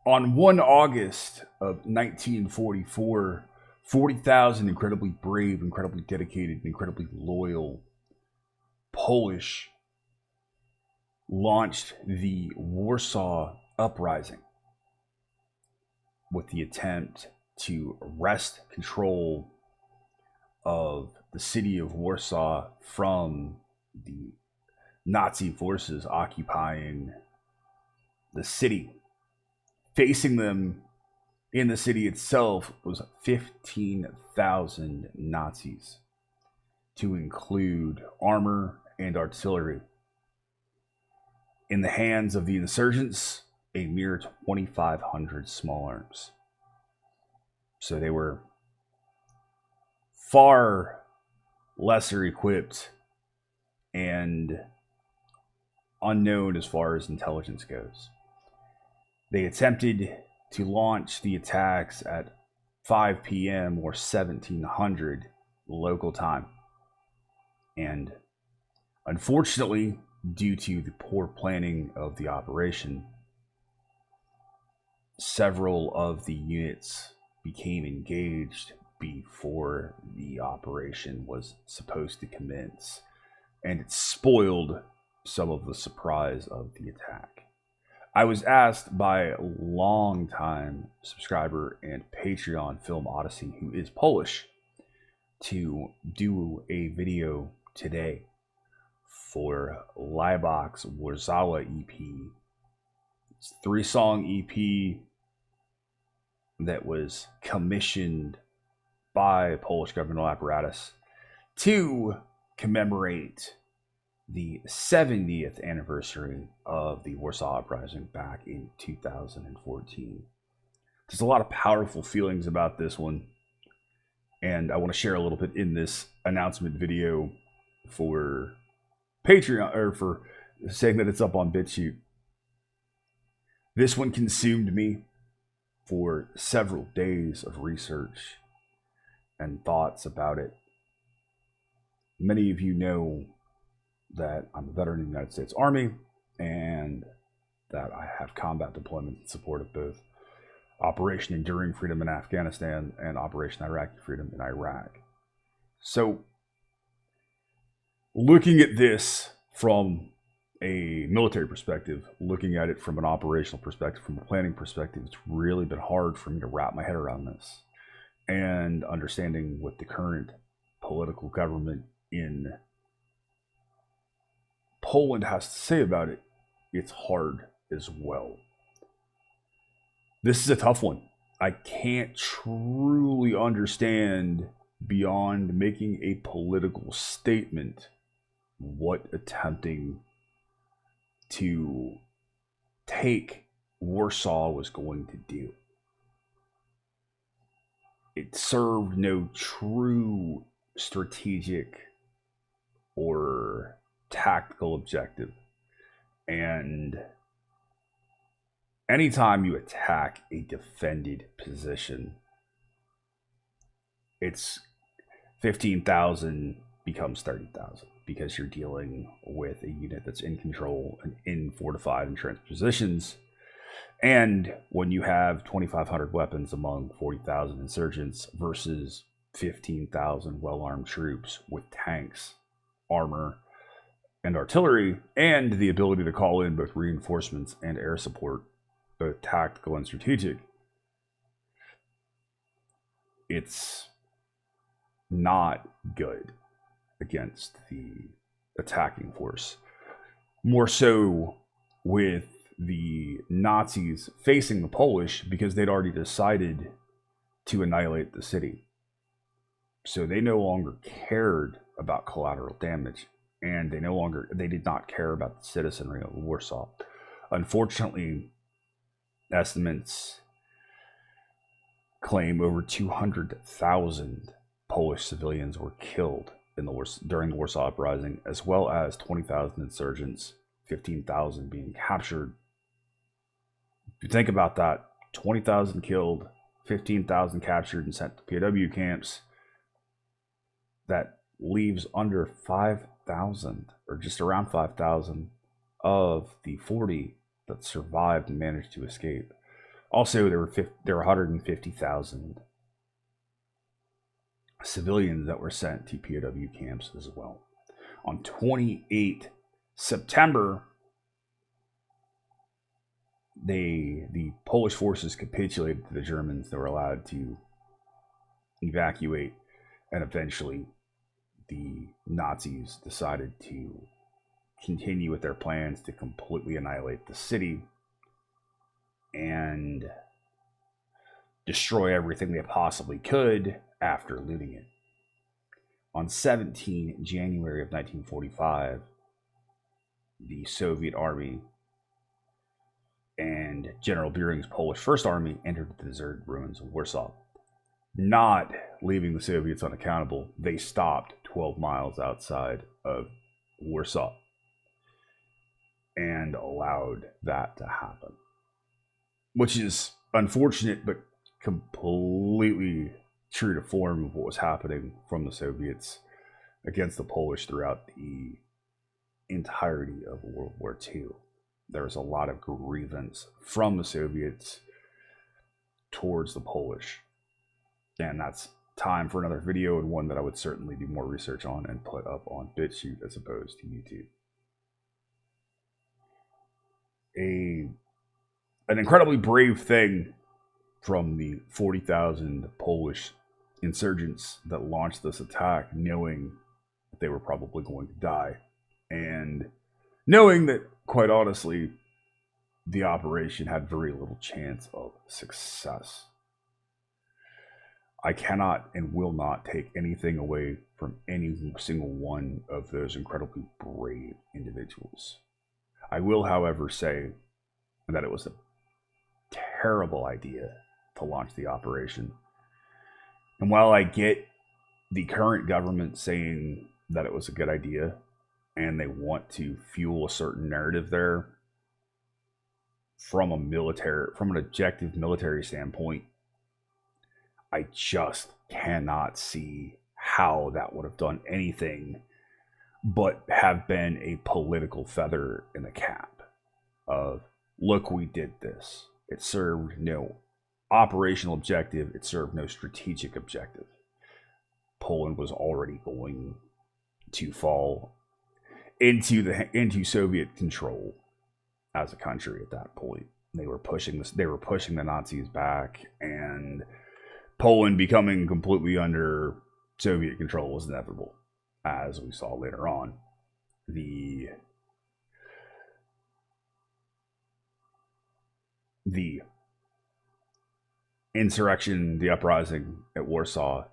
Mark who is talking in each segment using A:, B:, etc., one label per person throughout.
A: On 1 August of 1944, 40,000 incredibly brave, incredibly dedicated, and incredibly loyal Polish launched the Warsaw Uprising with the attempt to wrest control of the city of Warsaw from the Nazi forces occupying the city. Facing them in the city itself was 15,000 Nazis, to include armor and artillery. In the hands of the insurgents, a mere 2,500 small arms. So they were far lesser equipped and unknown as far as intelligence goes. They attempted to launch the attacks at 5 p.m. or 1700 local time. And unfortunately, due to the poor planning of the operation, several of the units became engaged before the operation was supposed to commence, and it spoiled some of the surprise of the attack. I was asked by a longtime subscriber and Patreon Film Odyssey, who is Polish, to do a video today for Laibach's Warszawa EP. It's a 3-song EP that was commissioned by Polish governmental apparatus to commemorate the 70th anniversary of the Warsaw Uprising back in 2014. There's a lot of powerful feelings about this one, and I want to share a little bit in this announcement video for Patreon, or for saying that it's up on BitChute. This one consumed me for several days of research and thoughts about it. Many of you know that I'm a veteran of the United States Army and that I have combat deployments in support of both Operation Enduring Freedom in Afghanistan and Operation Iraqi Freedom in Iraq. So, looking at this from a military perspective, looking at it from an operational perspective, from a planning perspective, it's really been hard for me to wrap my head around this. And understanding what the current political government in Poland has to say about it, it's hard as well. This is a tough one. I can't truly understand, beyond making a political statement, what attempting to take Warsaw was going to do. It served no true strategic or tactical objective. And anytime you attack a defended position, it's 15,000 becomes 30,000, because you're dealing with a unit that's in control and in fortified entrenched positions. And when you have 2,500 weapons among 40,000 insurgents versus 15,000 well-armed troops with tanks, armor, and artillery, and the ability to call in both reinforcements and air support, both tactical and strategic, it's not good against the attacking force. More so with the Nazis facing the Polish, because they'd already decided to annihilate the city. So they no longer cared about collateral damage, and they did not care about the citizenry of Warsaw. Unfortunately, estimates claim over 200,000 Polish civilians were killed during the Warsaw Uprising, as well as 20,000 insurgents, 15,000 being captured. If you think about that, 20,000 killed, 15,000 captured and sent to POW camps, that leaves under 5,000, or just around 5,000 of the 40 that survived and managed to escape. Also, there were 150,000 civilians that were sent to POW camps as well. On 28 September, the Polish forces capitulated to the Germans. They were allowed to evacuate, and eventually the Nazis decided to continue with their plans to completely annihilate the city and destroy everything they possibly could after looting it. On 17 January of 1945, the Soviet Army and General Bering's Polish First Army entered the deserted ruins of Warsaw. Not leaving the Soviets unaccountable, they stopped 12 miles outside of Warsaw and allowed that to happen, which is unfortunate, but completely true to form of what was happening from the Soviets against the Polish throughout the entirety of World War II. There was a lot of grievance from the Soviets towards the Polish. And that's time for another video, and one that I would certainly do more research on and put up on BitChute as opposed to YouTube. An incredibly brave thing from the 40,000 Polish insurgents that launched this attack, knowing that they were probably going to die, and knowing that, quite honestly, the operation had very little chance of success. I cannot and will not take anything away from any single one of those incredibly brave individuals. I will, however, say that it was a terrible idea to launch the operation. And while I get the current government saying that it was a good idea and they want to fuel a certain narrative there, from an objective military standpoint, I just cannot see how that would have done anything but have been a political feather in the cap of, look, we did this. It served no operational objective. It served no strategic objective. Poland was already going to fall into Soviet control as a country at that point. They were pushing the Nazis back, and Poland becoming completely under Soviet control was inevitable, as we saw later on. The insurrection, the uprising at Warsaw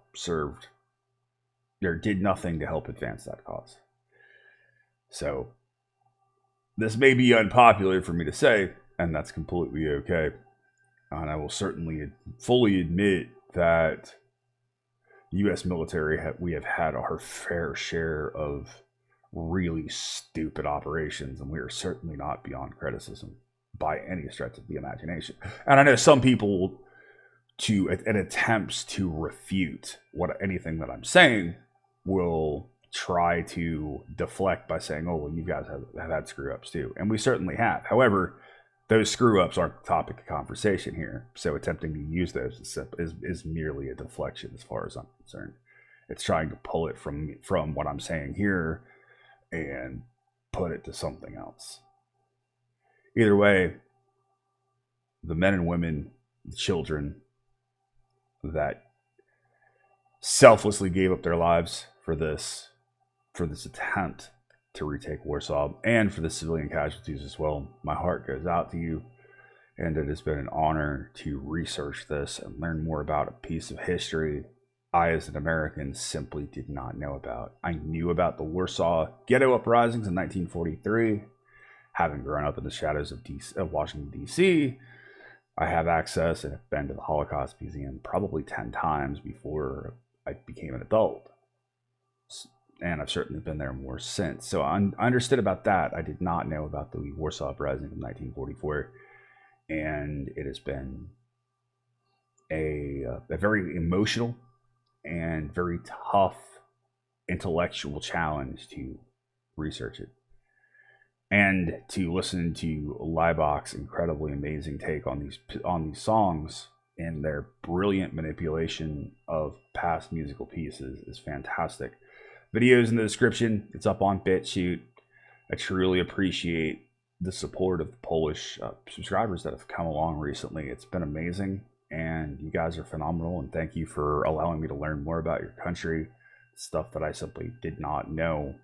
A: did nothing to help advance that cause. So this may be unpopular for me to say, and that's completely okay. And I will certainly fully admit that U.S. military, we have had our fair share of really stupid operations, and we are certainly not beyond criticism by any stretch of the imagination. And I know some people, in attempts to refute anything that I'm saying, will try to deflect by saying, oh, well, you guys have had screw-ups too. And we certainly have. However, those screw-ups aren't the topic of conversation here. So attempting to use those is merely a deflection as far as I'm concerned. It's trying to pull it from what I'm saying here and put it to something else. Either way, the men and women, the children that selflessly gave up their lives for this attempt to retake Warsaw, and for the civilian casualties as well, my heart goes out to you. And it has been an honor to research this and learn more about a piece of history I, as an American, simply did not know about. I knew about the Warsaw Ghetto Uprisings in 1943. Having grown up in the shadows of Washington, D.C., I have access and have been to the Holocaust Museum probably 10 times before I became an adult. And I've certainly been there more since. So I understood about that. I did not know about the Warsaw Uprising of 1944. And it has been a very emotional and very tough intellectual challenge to research it. and to listen to Laibach's incredibly amazing take on these songs and their brilliant manipulation of past musical pieces is fantastic. Videos in the description. It's up on BitChute. I truly appreciate the support of the Polish subscribers that have come along recently. It's been amazing, and you guys are phenomenal, and thank you for allowing me to learn more about your country, stuff that I simply did not know.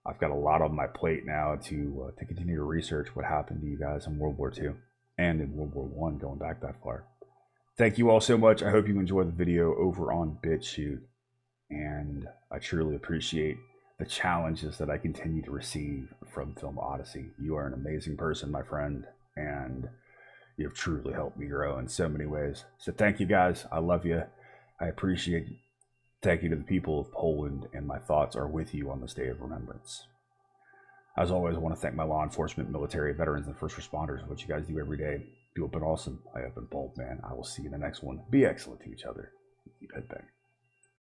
A: I've got a lot on my plate now to continue to research what happened to you guys in World War II and in World War I, going back that far. Thank you all so much. I hope you enjoyed the video over on BitChute, and I truly appreciate the challenges that I continue to receive from Film Odyssey. You are an amazing person, my friend, and you have truly helped me grow in so many ways. So thank you guys. I love you. I appreciate you. Thank you to the people of Poland, and my thoughts are with you on this day of remembrance. As always, I want to thank my law enforcement, military, veterans, and first responders for what you guys do every day. Do up and awesome. I have been Bold Man. I will see you in the next one. Be excellent to each other. Keep head back.